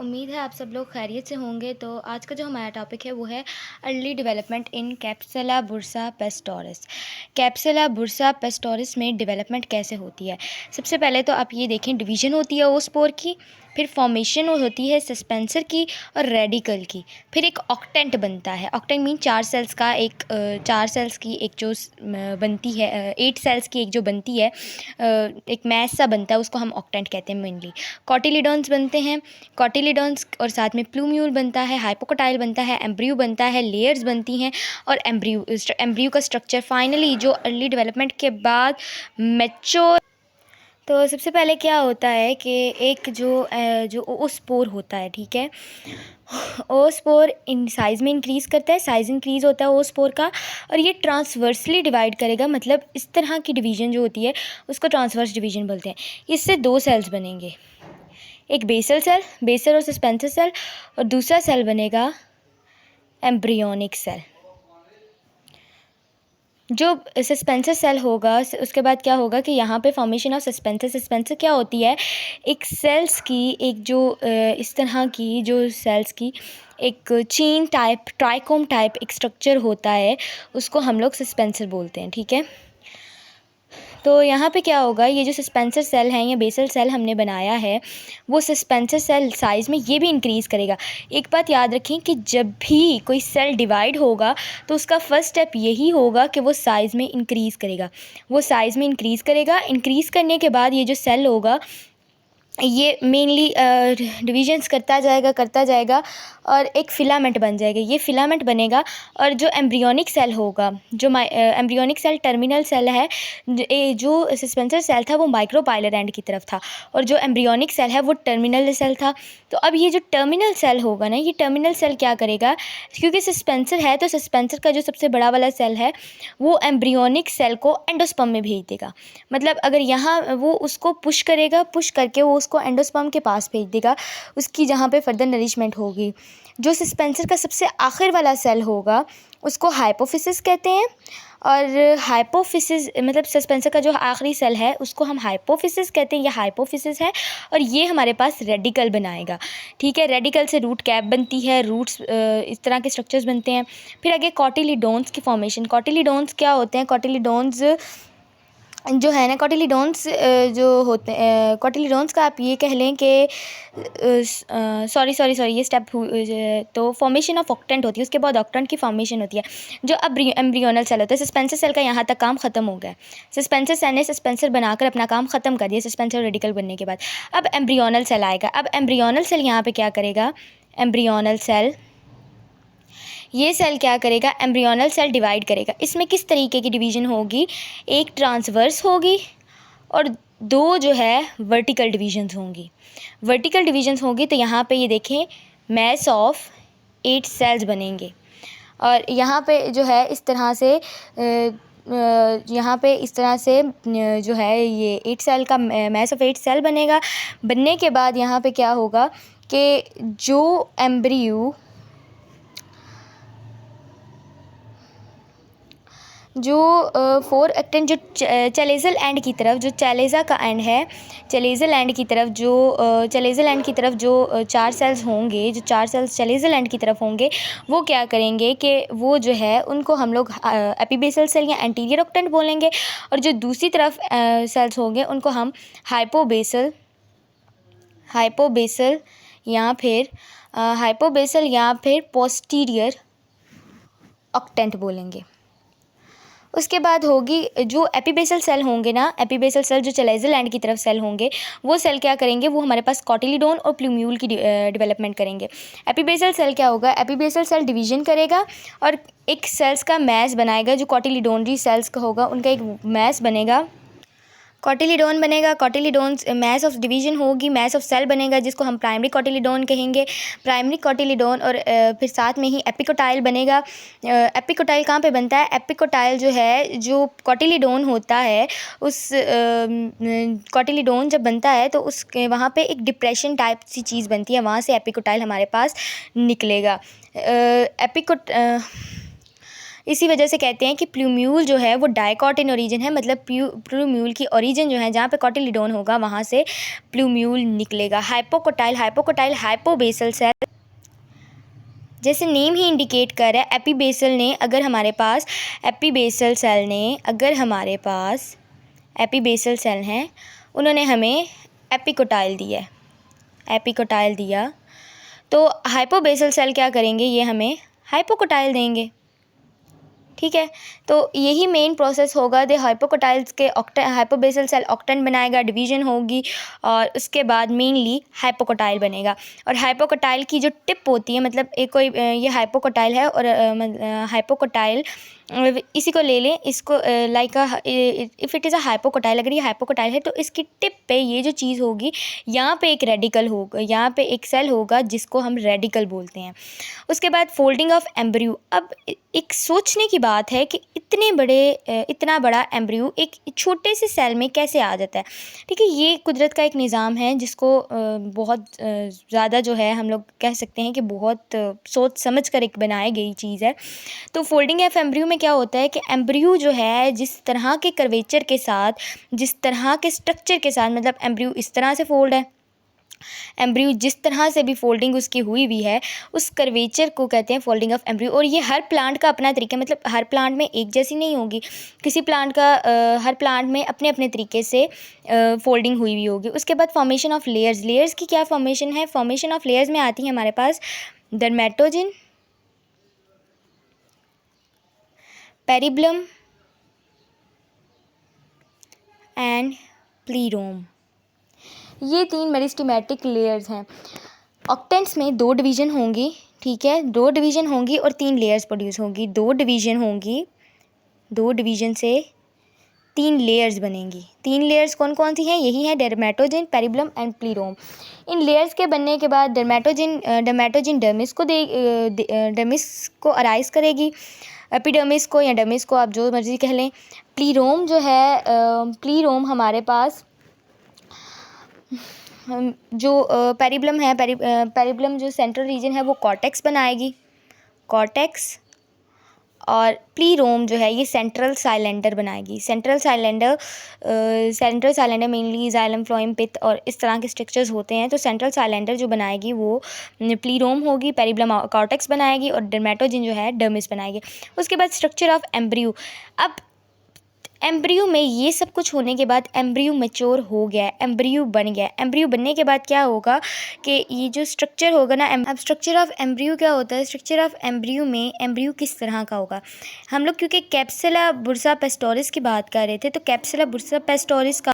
उम्मीद है आप सब लोग खैरियत से होंगे। तो आज का जो हमारा टॉपिक है वो है early development in कैप्सुला Bursa पेस्टोरिस। कैप्सुला Bursa पेस्टोरिस में डेवलपमेंट कैसे होती है? सबसे पहले तो आप ये देखें, डिवीज़न होती है ओस्पोर की, फिर फॉर्मेशन होती है सस्पेंसर की और रेडिकल की, फिर एक ऑक्टेंट बनता है। ऑक्टेंट मीन 4 सेल्स का एक 4 सेल्स की एक जो बनती है 8 सेल्स की एक जो बनती है एक मैस सा बनता है, उसको हम ऑक्टेंट कहते हैं मेनली। कॉटिलिडॉन्स बनते हैं, कॉटिलिडॉन्स और साथ में प्लूम्यूल बनता है, हाइपोकोटाइल बनता है, एम्ब्रियो बनता है, लेयर्स बनती हैं और एम्ब्रियो का स्ट्रक्चर फाइनली जो अर्ली डेवलपमेंट के बाद मैच्योर। तो सबसे पहले क्या होता है कि एक जो ओस्पोर होता है, ठीक है, ओस्पोर इन साइज़ में इंक्रीज़ करता है, साइज़ इंक्रीज़ होता है ओस्पोर का, और ये ट्रांसवर्सली डिवाइड करेगा। मतलब इस तरह की डिवीज़न जो होती है उसको ट्रांसवर्स डिवीज़न बोलते हैं। इससे 2 सेल्स बनेंगे, एक बेसल सेल, बेसल और सस्पेंसर सेल, और दूसरा सेल बनेगा एम्ब्रियोनिक सेल। जो सस्पेंसर सेल होगा उसके बाद क्या होगा कि यहाँ पे फॉर्मेशन ऑफ सस्पेंसर क्या होती है, एक सेल्स की एक जो इस तरह की जो सेल्स की एक चेन टाइप ट्राइकोम टाइप एक स्ट्रक्चर होता है, उसको हम लोग सस्पेंसर बोलते हैं, ठीक है। तो यहाँ पे क्या होगा, ये जो सस्पेंसर सेल है या बेसल सेल हमने बनाया है, वो सस्पेंसर सेल साइज़ में ये भी इंक्रीज़ करेगा। एक बात याद रखें कि जब भी कोई सेल डिवाइड होगा तो उसका फर्स्ट स्टेप यही होगा कि वो साइज़ में इंक्रीज़ करेगा। वो साइज़ में इंक्रीज़ करेगा, इंक्रीज़ करने के बाद ये जो सेल होगा ये मेनली डिविजन्स करता जाएगा और एक फ़िलामेंट बन जाएगा। ये फ़िलामेंट बनेगा और जो एम्ब्रियोनिक सेल होगा, जो एम्ब्रियोनिक सेल टर्मिनल सेल है, जो सस्पेंसर सेल था वो माइक्रोपाइलर एंड की तरफ था और जो एम्ब्रियोनिक सेल है वो टर्मिनल सेल था। तो अब ये जो टर्मिनल सेल होगा ना, ये टर्मिनल सेल क्या करेगा, क्योंकि सस्पेंसर है तो सस्पेंसर का जो सबसे बड़ा वाला सेल है वो एम्ब्रियोनिक सेल को एंडोस्पर्म में भेज देगा। मतलब अगर यहाँ वो उसको पुश करेगा, पुश करके वो उसको एंडोस्पर्म के पास भेज देगा, उसकी जहाँ पे फर्दर नरिशमेंट होगी। जो सस्पेंसर का सबसे आखिर वाला सेल होगा उसको हाइपोफिसिस कहते हैं, और हाइपोफिसिस मतलब सस्पेंसर का जो आखिरी सेल है उसको हम हाइपोफिसिस कहते हैं, या हाइपोफिसिस है, और ये हमारे पास रेडिकल बनाएगा, ठीक है। रेडिकल से रूट कैप बनती है, रूट्स इस तरह के स्ट्रक्चर्स बनते हैं। फिर आगे कॉटिलिडोन्स की फॉर्मेशन। कॉटिलिडोन्स क्या होते हैं? कॉटिलिडोन्स जो है ना, कॉटिलिडोन्स जो होते हैं, कॉटिलिडोन्स का आप ये कह लें कि सॉरी ये स्टेप तो फॉर्मेशन ऑफ ऑक्टेंट होती है, उसके बाद ऑक्टेंट की फॉर्मेशन होती है। जो अब एम्ब्रियोनल सेल होता है, सस्पेंसर सेल का यहाँ तक काम ख़त्म हो गया। सस्पेंसर सेल ने सस्पेंसर बनाकर अपना काम ख़त्म कर दिया सस्पेंसर रेडिकल बनने के बाद। अब एम्ब्रियोनल सेल आएगा। अब एम्ब्रियोनल सेल यहाँ पर क्या करेगा, एम्ब्रियोनल सेल ये सेल क्या करेगा, एम्ब्रियोनल सेल डिवाइड करेगा। इसमें किस तरीके की डिवीज़न होगी, एक ट्रांसवर्स होगी और 2 जो है वर्टिकल डिवीजन्स होंगी। वर्टिकल डिवीजन्स होंगी तो यहाँ पे ये देखें मैस ऑफ 8 सेल्स बनेंगे, और यहाँ पे जो है इस तरह से यहाँ पे इस तरह से जो है ये 8 सेल का मैस ऑफ 8 सेल बनेगा। बनने के बाद यहाँ पे क्या होगा कि जो एम्ब्रियो जो 4 एक्टिन जो चलेज़ल एंड की तरफ, जो चलेज़ा का एंड है, चलेज़ल एंड की तरफ जो चलेज़ल एंड की तरफ जो 4 सेल्स होंगे, जो 4 सेल्स चलेज़ल एंड की तरफ होंगे, वो क्या करेंगे कि वो जो है उनको हम लोग एपीबेसल सेल या एंटीरियर ऑक्टेंट बोलेंगे, और जो दूसरी तरफ सेल्स होंगे उनको हम हाइपोबेसल या फिर पोस्टीरियर ऑक्टेंट बोलेंगे। उसके बाद होगी जो एपीबेसल सेल होंगे ना, एपीबेसल सेल जो चलेज़ल एंड की तरफ सेल होंगे, वो सेल क्या करेंगे, वो हमारे पास कॉटिलिडोन और प्लूम्यूल की डेवलपमेंट करेंगे। एपीबेसल सेल क्या होगा, एपीबेसल सेल डिवीजन करेगा और एक सेल्स का मैस बनाएगा, जो कॉटिलिडोनरी सेल्स का होगा उनका एक मैस बनेगा, कॉटिलिडोन बनेगा। कॉटिलिडोन मैस ऑफ डिवीजन होगी, मैस ऑफ सेल बनेगा जिसको हम प्राइमरी कॉटिलिडोन कहेंगे, प्राइमरी कॉटिलिडोन, और फिर साथ में ही एपिकोटाइल बनेगा। एपिकोटाइल कहाँ पे बनता है, एपिकोटाइल जो है, जो कॉटिलिडोन होता है, उस कॉटिलिडोन जब बनता है तो उसके वहाँ पे एक डिप्रेशन टाइप सी चीज़ बनती है, वहाँ से एपिकोटाइल हमारे पास निकलेगा। इसी वजह से कहते हैं कि प्लूम्यूल जो है वो डाइकॉट इन ओरिजिन है, मतलब प्लूम्यूल की ओरिजिन जो है जहाँ पे कॉटिलीडोन होगा वहाँ से प्लूम्यूल निकलेगा। हाइपोकोटाइल, हाइपोकोटाइल हाइपोबेसल सेल, जैसे नेम ही इंडिकेट कर रहा है, एपीबेसल ने अगर हमारे पास एपीबेसल सेल ने अगर हमारे पास एपीबेसल सेल हैं, उन्होंने हमें एपिकोटाइल दिया है, एपिकोटाइल दिया, तो हाइपोबेसल सेल क्या करेंगे, ये हमें हाइपोकोटाइल देंगे। ठीक है, तो यही मेन प्रोसेस होगा। द हाइपोकोटाइल्स के हाइपोबेसल सेल ऑक्टेंट बनाएगा, डिवीजन होगी और उसके बाद मेनली हाइपोकोटाइल बनेगा। और हाइपोकोटाइल की जो टिप होती है, मतलब एक कोई ये हाइपोकोटाइल है और हाइपोकोटाइल इसी को ले लें, इसको like if it is a hypocotyl, अगर ये हाइपोकोटाइल है तो इसकी टिप पे ये जो चीज़ होगी, यहाँ पे एक रेडिकल होगा, यहाँ पे एक सेल होगा जिसको हम रेडिकल बोलते हैं। उसके बाद फोल्डिंग ऑफ एम्ब्रियो। अब एक सोचने की बात है कि इतना बड़ा एम्ब्रियो एक छोटे से सेल में कैसे आ जाता है। ठीक है, ये कुदरत का एक निज़ाम है जिसको बहुत ज़्यादा जो है हम लोग कह सकते हैं कि बहुत सोच समझ कर एक बनाई गई चीज़ है। तो फोल्डिंग ऑफ एम्ब्रियो में क्या होता है कि एम्ब्रियो जो है जिस तरह के कर्वेचर के साथ, जिस तरह के स्ट्रक्चर के साथ, मतलब एम्ब्रियो इस तरह से फोल्ड है, एम्ब्रियो जिस तरह से भी फोल्डिंग उसकी हुई है, उस कर्वेचर को कहते हैं फोल्डिंग ऑफ एम्ब्रियो। और ये हर प्लांट का अपना तरीका, मतलब हर प्लांट में एक जैसी नहीं होगी, किसी प्लांट का हर प्लांट में अपने अपने तरीके से फोल्डिंग हुई होगी। उसके बाद फॉर्मेशन ऑफ लेयर्स। लेयर्स की क्या फॉर्मेशन है, फॉर्मेशन ऑफ लेयर्स में आती है हमारे पास डर्मेटोजिन, पेरिब्लम एंड प्लीरोम, ये 3 मेरिस्टेमेटिक लेयर्स हैं। ऑक्टेंट्स में 2 डिवीज़न होंगी, ठीक है, 2 डिवीज़न होंगी और 3 लेयर्स प्रोड्यूस होंगी। 2 डिवीज़न होंगी, 2 डिवीज़न से 3 लेयर्स बनेंगी। 3 लेयर्स कौन कौन सी हैं, यही हैं डर्मेटोजिन, पेरिब्लम एंड प्लीरोम। इन लेयर्स के बनने के बाद डर्मेटोजिन डर्मिस को अराइज करेगी, एपिडर्मिस को या डर्मिस को आप जो मर्जी कह लें। प्लीरोम जो है, प्लीरोम हमारे पास जो पेरिब्लम है, पेरिब्लम जो सेंट्रल रीजन है वो कॉर्टेक्स बनाएगी, कॉर्टेक्स। और प्लीरोम जो है ये सेंट्रल साइलेंडर बनाएगी। Central cylinder mainly xylem, phloem, पित्त और इस तरह के स्ट्रक्चर्स होते हैं। तो सेंट्रल साइलेंडर जो बनाएगी वो प्लीरोम होगी, पेरिब्लम कॉर्टेक्स बनाएगी और डर्मेटोजिन जो है डर्मिस बनाएगी। उसके बाद स्ट्रक्चर ऑफ एम्ब्रियो। अब एम्ब्रियो में ये सब कुछ होने के बाद एम्ब्रियो मैच्योर हो गया, एम्ब्रियो बन गया। एम्ब्रियो बनने के बाद क्या होगा कि ये जो स्ट्रक्चर होगा ना, अब स्ट्रक्चर ऑफ एम्ब्रियो क्या होता है, स्ट्रक्चर ऑफ एम्ब्रियो में एम्ब्रियो किस तरह का होगा। हम लोग क्योंकि कैप्सुला बुर्सा पेस्टोरिस की बात कर रहे थे, तो कैप्सुला बुर्सा पेस्टोरिस का